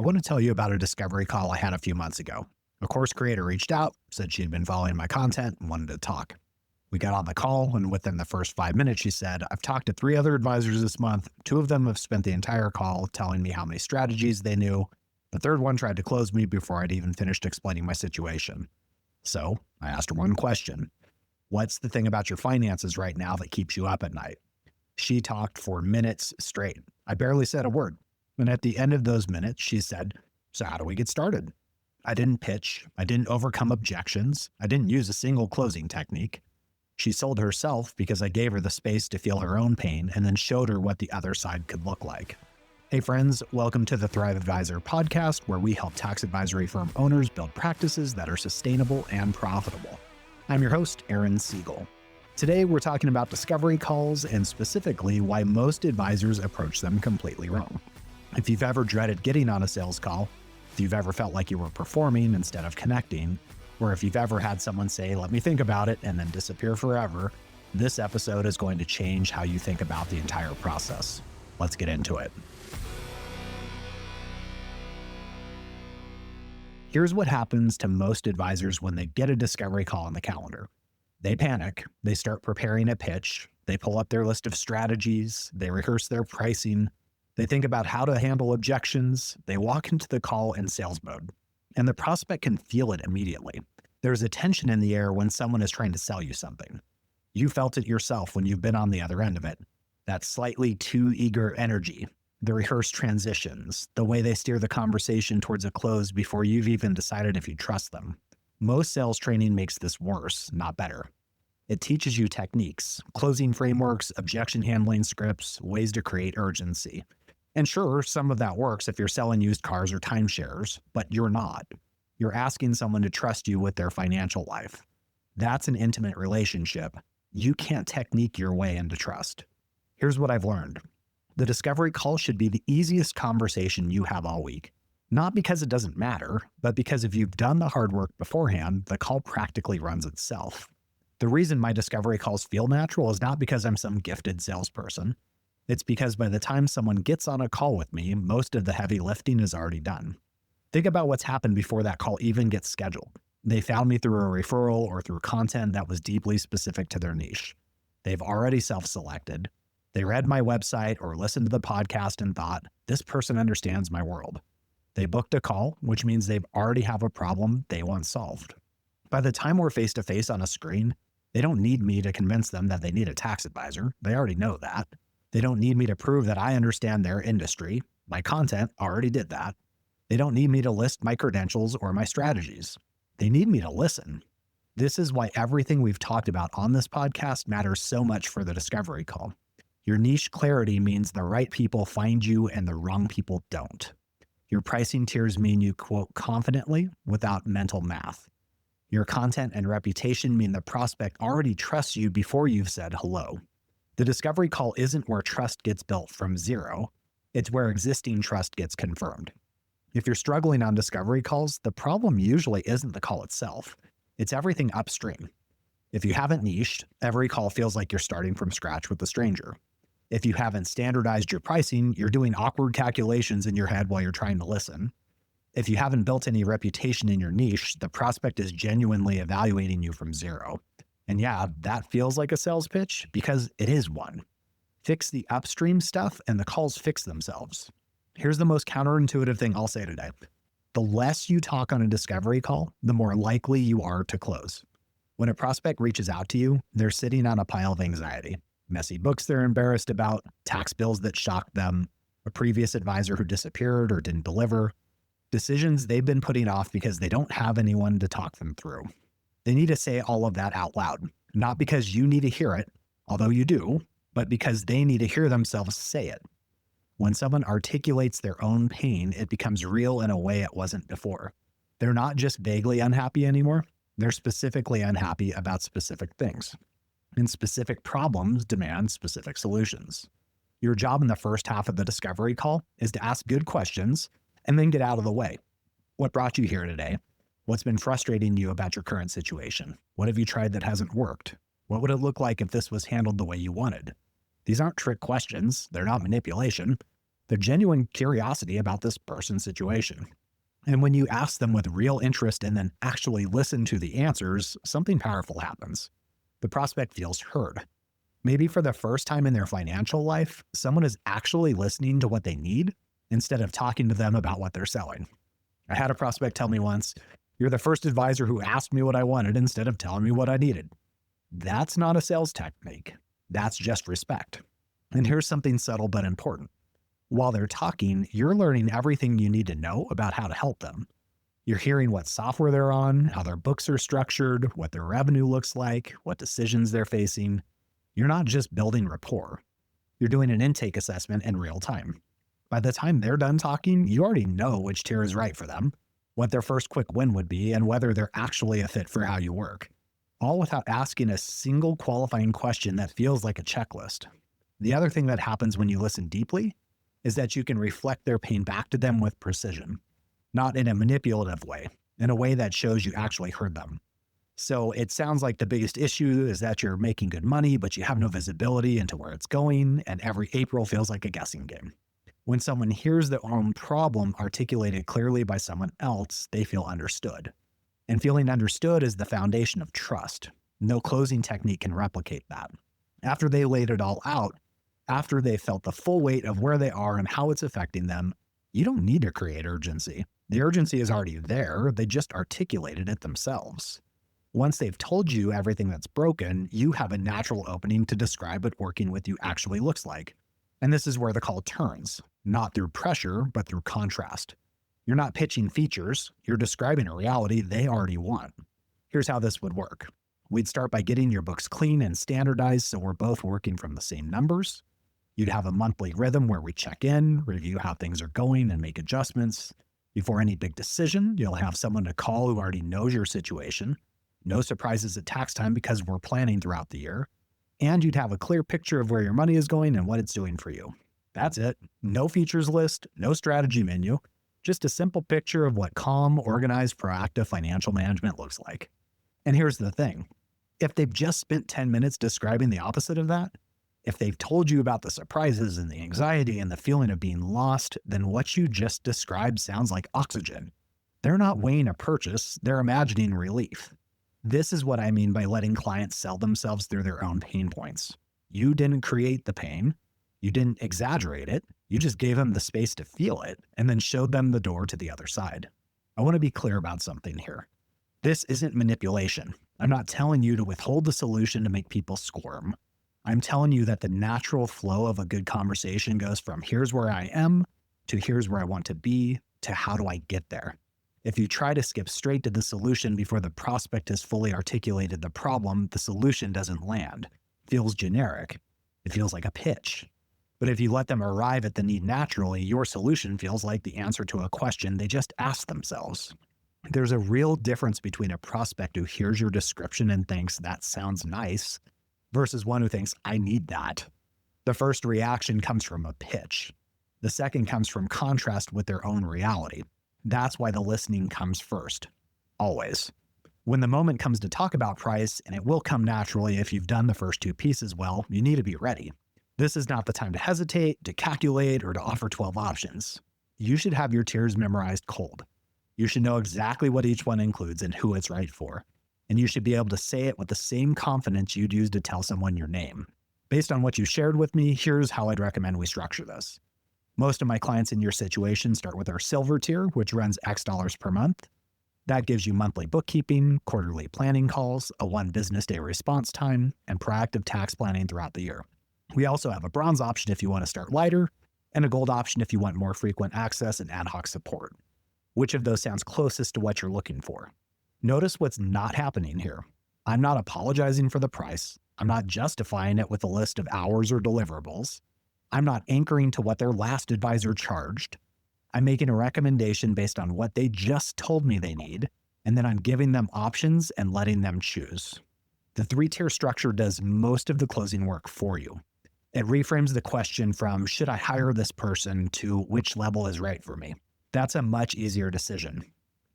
want to tell you about a discovery call I had a few months ago. A course creator reached out, said she had been following my content and wanted to talk. We got on the call, and within the first 5 minutes, she said, I've talked to 3 other advisors this month. 2 of them have spent the entire call telling me how many strategies they knew. The third one tried to close me before I'd even finished explaining my situation. So I asked her one question. What's the thing about your finances right now that keeps you up at night? She talked for minutes straight. I barely said a word. And at the end of those minutes, she said, so how do we get started? I didn't pitch. I didn't overcome objections. I didn't use a single closing technique. She sold herself because I gave her the space to feel her own pain and then showed her what the other side could look like. Hey friends, welcome to the Thrive Advisor podcast, where we help tax advisory firm owners build practices that are sustainable and profitable. I'm your host, Aaron Siegel. Today, we're talking about discovery calls and specifically why most advisors approach them completely wrong. If you've ever dreaded getting on a sales call, if you've ever felt like you were performing instead of connecting, or if you've ever had someone say, let me think about it, and then disappear forever, this episode is going to change how you think about the entire process. Let's get into it. Here's what happens to most advisors when they get a discovery call on the calendar. They panic, they start preparing a pitch, they pull up their list of strategies, they rehearse their pricing, they think about how to handle objections, they walk into the call in sales mode. And the prospect can feel it immediately. There's a tension in the air when someone is trying to sell you something. You felt it yourself when you've been on the other end of it. That slightly too eager energy, the rehearsed transitions, the way they steer the conversation towards a close before you've even decided if you trust them. Most sales training makes this worse, not better. It teaches you techniques, closing frameworks, objection handling scripts, ways to create urgency. And sure, some of that works if you're selling used cars or timeshares, but you're not. You're asking someone to trust you with their financial life. That's an intimate relationship. You can't technique your way into trust. Here's what I've learned. The discovery call should be the easiest conversation you have all week. Not because it doesn't matter, but because if you've done the hard work beforehand, the call practically runs itself. The reason my discovery calls feel natural is not because I'm some gifted salesperson. It's because by the time someone gets on a call with me, most of the heavy lifting is already done. Think about what's happened before that call even gets scheduled. They found me through a referral or through content that was deeply specific to their niche. They've already self-selected. They read my website or listened to the podcast and thought, this person understands my world. They booked a call, which means they already have a problem they want solved. By the time we're face-to-face on a screen, they don't need me to convince them that they need a tax advisor. They already know that. They don't need me to prove that I understand their industry. My content already did that. They don't need me to list my credentials or my strategies. They need me to listen. This is why everything we've talked about on this podcast matters so much for the discovery call. Your niche clarity means the right people find you and the wrong people don't. Your pricing tiers mean you quote confidently without mental math. Your content and reputation mean the prospect already trusts you before you've said hello. The discovery call isn't where trust gets built from zero. It's where existing trust gets confirmed. If you're struggling on discovery calls, the problem usually isn't the call itself. It's everything upstream. If you haven't niched, every call feels like you're starting from scratch with a stranger. If you haven't standardized your pricing, you're doing awkward calculations in your head while you're trying to listen. If you haven't built any reputation in your niche, the prospect is genuinely evaluating you from zero. And yeah, that feels like a sales pitch because it is one. Fix the upstream stuff and the calls fix themselves. Here's the most counterintuitive thing I'll say today. The less you talk on a discovery call, the more likely you are to close. When a prospect reaches out to you, they're sitting on a pile of anxiety. Messy books they're embarrassed about, tax bills that shocked them, a previous advisor who disappeared or didn't deliver, decisions they've been putting off because they don't have anyone to talk them through. They need to say all of that out loud, not because you need to hear it, although you do, but because they need to hear themselves say it. When someone articulates their own pain, it becomes real in a way it wasn't before. They're not just vaguely unhappy anymore. They're specifically unhappy about specific things. And specific problems demand specific solutions. Your job in the first half of the discovery call is to ask good questions and then get out of the way. What brought you here today? What's been frustrating you about your current situation? What have you tried that hasn't worked? What would it look like if this was handled the way you wanted? These aren't trick questions. They're not manipulation. They're genuine curiosity about this person's situation. And when you ask them with real interest and then actually listen to the answers, something powerful happens. The prospect feels heard. Maybe for the first time in their financial life, someone is actually listening to what they need instead of talking to them about what they're selling. I had a prospect tell me once, "You're the first advisor who asked me what I wanted instead of telling me what I needed." That's not a sales technique. That's just respect. And here's something subtle but important. While they're talking, you're learning everything you need to know about how to help them. You're hearing what software they're on, how their books are structured, what their revenue looks like, what decisions they're facing. You're not just building rapport. You're doing an intake assessment in real time. By the time they're done talking, you already know which tier is right for them, what their first quick win would be, and whether they're actually a fit for how you work. All without asking a single qualifying question that feels like a checklist. The other thing that happens when you listen deeply is that you can reflect their pain back to them with precision, not in a manipulative way, in a way that shows you actually heard them. So it sounds like the biggest issue is that you're making good money, but you have no visibility into where it's going, and every April feels like a guessing game. When someone hears their own problem articulated clearly by someone else, they feel understood. And feeling understood is the foundation of trust. No closing technique can replicate that. After they laid it all out, after they felt the full weight of where they are and how it's affecting them, you don't need to create urgency. The urgency is already there, they just articulated it themselves. Once they've told you everything that's broken, you have a natural opening to describe what working with you actually looks like. And this is where the call turns, not through pressure, but through contrast. You're not pitching features, you're describing a reality they already want. Here's how this would work. We'd start by getting your books clean and standardized so we're both working from the same numbers. You'd have a monthly rhythm where we check in, review how things are going, and make adjustments. Before any big decision, you'll have someone to call who already knows your situation. No surprises at tax time because we're planning throughout the year. And you'd have a clear picture of where your money is going and what it's doing for you. That's it. No features list, no strategy menu, just a simple picture of what calm, organized, proactive financial management looks like. And here's the thing. If they've just spent 10 minutes describing the opposite of that, if they've told you about the surprises and the anxiety and the feeling of being lost, then what you just described sounds like oxygen. They're not weighing a purchase, they're imagining relief. This is what I mean by letting clients sell themselves through their own pain points. You didn't create the pain. You didn't exaggerate it. You just gave them the space to feel it and then showed them the door to the other side. I want to be clear about something here. This isn't manipulation. I'm not telling you to withhold the solution to make people squirm. I'm telling you that the natural flow of a good conversation goes from here's where I am to here's where I want to be to how do I get there. If you try to skip straight to the solution before the prospect has fully articulated the problem, the solution doesn't land. It feels generic. It feels like a pitch. But if you let them arrive at the need naturally, your solution feels like the answer to a question they just asked themselves. There's a real difference between a prospect who hears your description and thinks that sounds nice versus one who thinks I need that. The first reaction comes from a pitch. The second comes from contrast with their own reality. That's why the listening comes first. Always. When the moment comes to talk about price, and it will come naturally if you've done the first two pieces well, you need to be ready. This is not the time to hesitate, to calculate, or to offer 12 options. You should have your tiers memorized cold. You should know exactly what each one includes and who it's right for. And you should be able to say it with the same confidence you'd use to tell someone your name. Based on what you shared with me, here's how I'd recommend we structure this. Most of my clients in your situation start with our silver tier, which runs X dollars per month. That gives you monthly bookkeeping, quarterly planning calls, a 1 business day response time, and proactive tax planning throughout the year. We also have a bronze option if you want to start lighter, and a gold option if you want more frequent access and ad hoc support. Which of those sounds closest to what you're looking for? Notice what's not happening here. I'm not apologizing for the price. I'm not justifying it with a list of hours or deliverables. I'm not anchoring to what their last advisor charged. I'm making a recommendation based on what they just told me they need, and then I'm giving them options and letting them choose. The 3-tier structure does most of the closing work for you. It reframes the question from should I hire this person to which level is right for me. That's a much easier decision.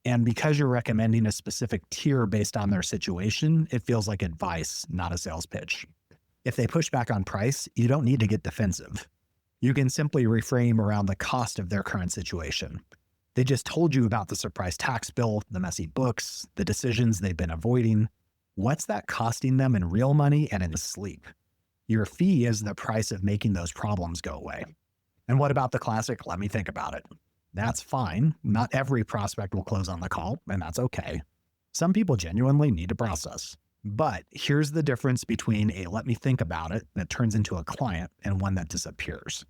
And because you're recommending a specific tier based on their situation, it feels like advice, not a sales pitch. If they push back on price, you don't need to get defensive. You can simply reframe around the cost of their current situation. They just told you about the surprise tax bill, the messy books, the decisions they've been avoiding. What's that costing them in real money and in sleep? Your fee is the price of making those problems go away. And what about the classic, let me think about it? That's fine. Not every prospect will close on the call, and that's okay. Some people genuinely need to process. But here's the difference between a let me think about it that turns into a client and one that disappears.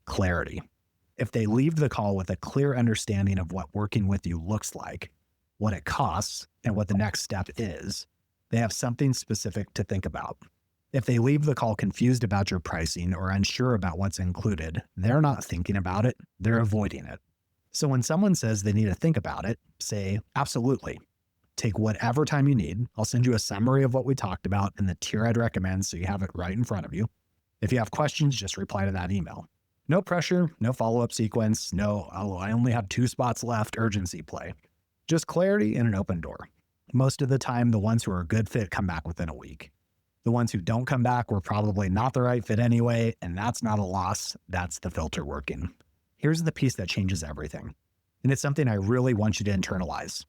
Clarity. If they leave the call with a clear understanding of what working with you looks like, what it costs, and what the next step is, they have something specific to think about. If they leave the call confused about your pricing or unsure about what's included, they're not thinking about it, they're avoiding it. So when someone says they need to think about it, say, absolutely. Take whatever time you need. I'll send you a summary of what we talked about in the tier I'd recommend so you have it right in front of you. If you have questions, just reply to that email. No pressure, no follow-up sequence, no, oh, I only have 2 spots left urgency play. Just clarity and an open door. Most of the time, the ones who are a good fit come back within a week. The ones who don't come back were probably not the right fit anyway, and that's not a loss, that's the filter working. Here's the piece that changes everything. And it's something I really want you to internalize.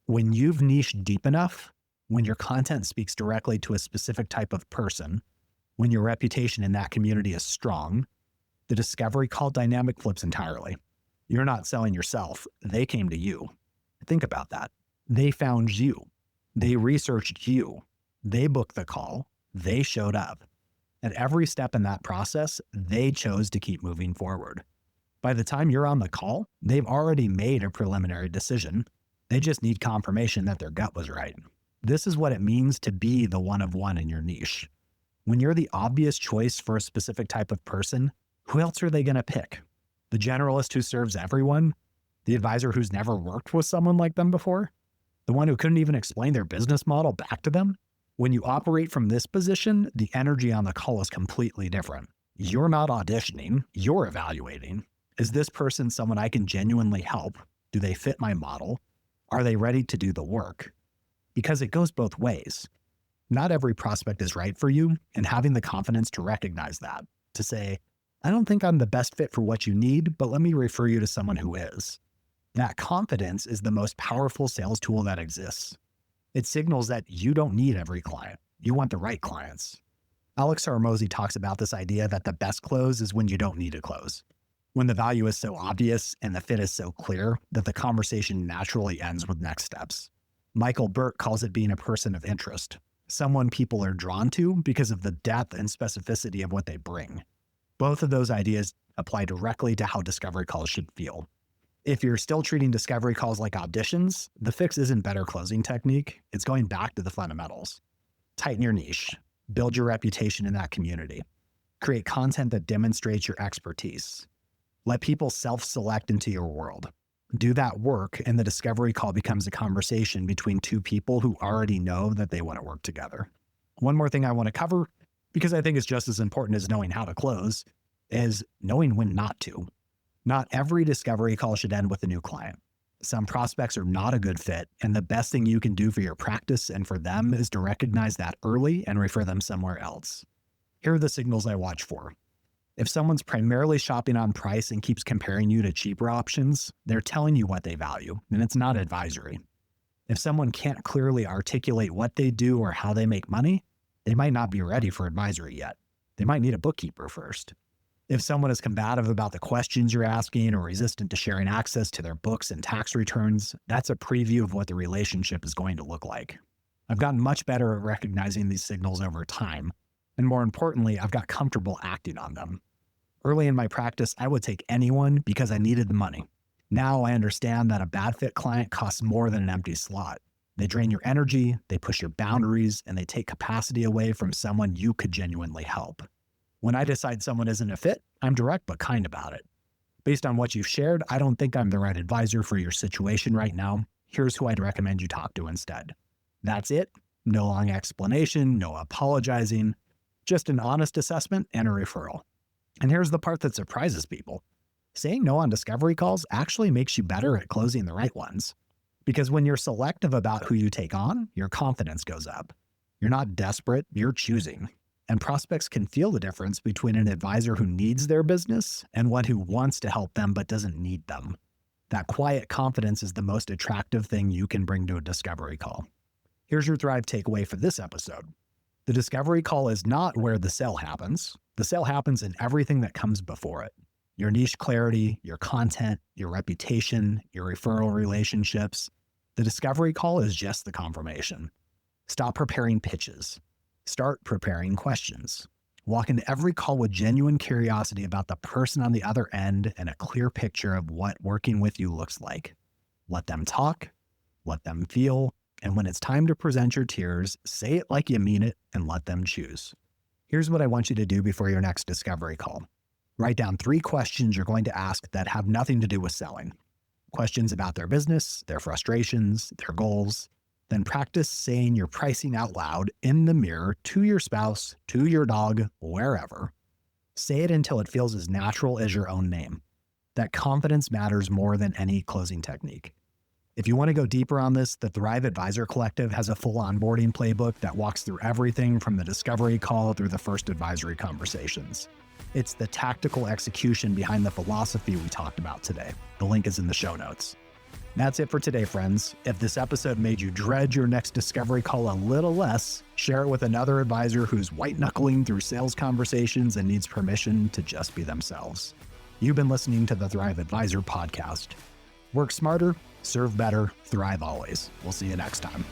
When you've niched deep enough, when your content speaks directly to a specific type of person, when your reputation in that community is strong, the discovery call dynamic flips entirely. You're not selling yourself. They came to you. Think about that. They found you. They researched you. They booked the call. They showed up. At every step in that process, they chose to keep moving forward. By the time you're on the call, they've already made a preliminary decision. They just need confirmation that their gut was right. This is what it means to be the one of one in your niche. When you're the obvious choice for a specific type of person, who else are they going to pick? The generalist who serves everyone? The advisor who's never worked with someone like them before? The one who couldn't even explain their business model back to them? When you operate from this position, the energy on the call is completely different. You're not auditioning, you're evaluating. Is this person someone I can genuinely help? Do they fit my model? Are they ready to do the work? Because it goes both ways. Not every prospect is right for you, and having the confidence to recognize that, to say, I don't think I'm the best fit for what you need, but let me refer you to someone who is. That confidence is the most powerful sales tool that exists. It signals that you don't need every client. You want the right clients. Alex Hormozi talks about this idea that the best close is when you don't need to close. When the value is so obvious and the fit is so clear that the conversation naturally ends with next steps. Michael Burt calls it being a person of interest, someone people are drawn to because of the depth and specificity of what they bring. Both of those ideas apply directly to how discovery calls should feel. If you're still treating discovery calls like auditions, the fix isn't better closing technique, it's going back to the fundamentals. Tighten your niche, build your reputation in that community, create content that demonstrates your expertise. Let people self-select into your world. Do that work, and the discovery call becomes a conversation between 2 people who already know that they want to work together. One more thing I want to cover, because I think it's just as important as knowing how to close, is knowing when not to. Not every discovery call should end with a new client. Some prospects are not a good fit, and the best thing you can do for your practice and for them is to recognize that early and refer them somewhere else. Here are the signals I watch for. If someone's primarily shopping on price and keeps comparing you to cheaper options, they're telling you what they value, and it's not advisory. If someone can't clearly articulate what they do or how they make money, they might not be ready for advisory yet. They might need a bookkeeper first. If someone is combative about the questions you're asking or resistant to sharing access to their books and tax returns, that's a preview of what the relationship is going to look like. I've gotten much better at recognizing these signals over time, and more importantly, I've got comfortable acting on them. Early in my practice, I would take anyone because I needed the money. Now I understand that a bad fit client costs more than an empty slot. They drain your energy, they push your boundaries, and they take capacity away from someone you could genuinely help. When I decide someone isn't a fit, I'm direct but kind about it. Based on what you've shared, I don't think I'm the right advisor for your situation right now. Here's who I'd recommend you talk to instead. That's it. No long explanation, no apologizing, just an honest assessment and a referral. And here's the part that surprises people. Saying no on discovery calls actually makes you better at closing the right ones. Because when you're selective about who you take on, your confidence goes up. You're not desperate, you're choosing. And prospects can feel the difference between an advisor who needs their business and one who wants to help them but doesn't need them. That quiet confidence is the most attractive thing you can bring to a discovery call. Here's your Thrive takeaway for this episode. The discovery call is not where the sale happens. The sale happens in everything that comes before it. Your niche clarity, your content, your reputation, your referral relationships. The discovery call is just the confirmation. Stop preparing pitches. Start preparing questions. Walk into every call with genuine curiosity about the person on the other end and a clear picture of what working with you looks like. Let them talk, let them feel, and when it's time to present your tiers, say it like you mean it and let them choose. Here's what I want you to do before your next discovery call. Write down 3 questions you're going to ask that have nothing to do with selling. Questions about their business, their frustrations, their goals. Then practice saying your pricing out loud in the mirror to your spouse, to your dog, wherever. Say it until it feels as natural as your own name. That confidence matters more than any closing technique. If you want to go deeper on this, the Thrive Advisor Collective has a full onboarding playbook that walks through everything from the discovery call through the first advisory conversations. It's the tactical execution behind the philosophy we talked about today. The link is in the show notes. That's it for today, friends. If this episode made you dread your next discovery call a little less, share it with another advisor who's white-knuckling through sales conversations and needs permission to just be themselves. You've been listening to the Thrive Advisor podcast. Work smarter, serve better, thrive always. We'll see you next time.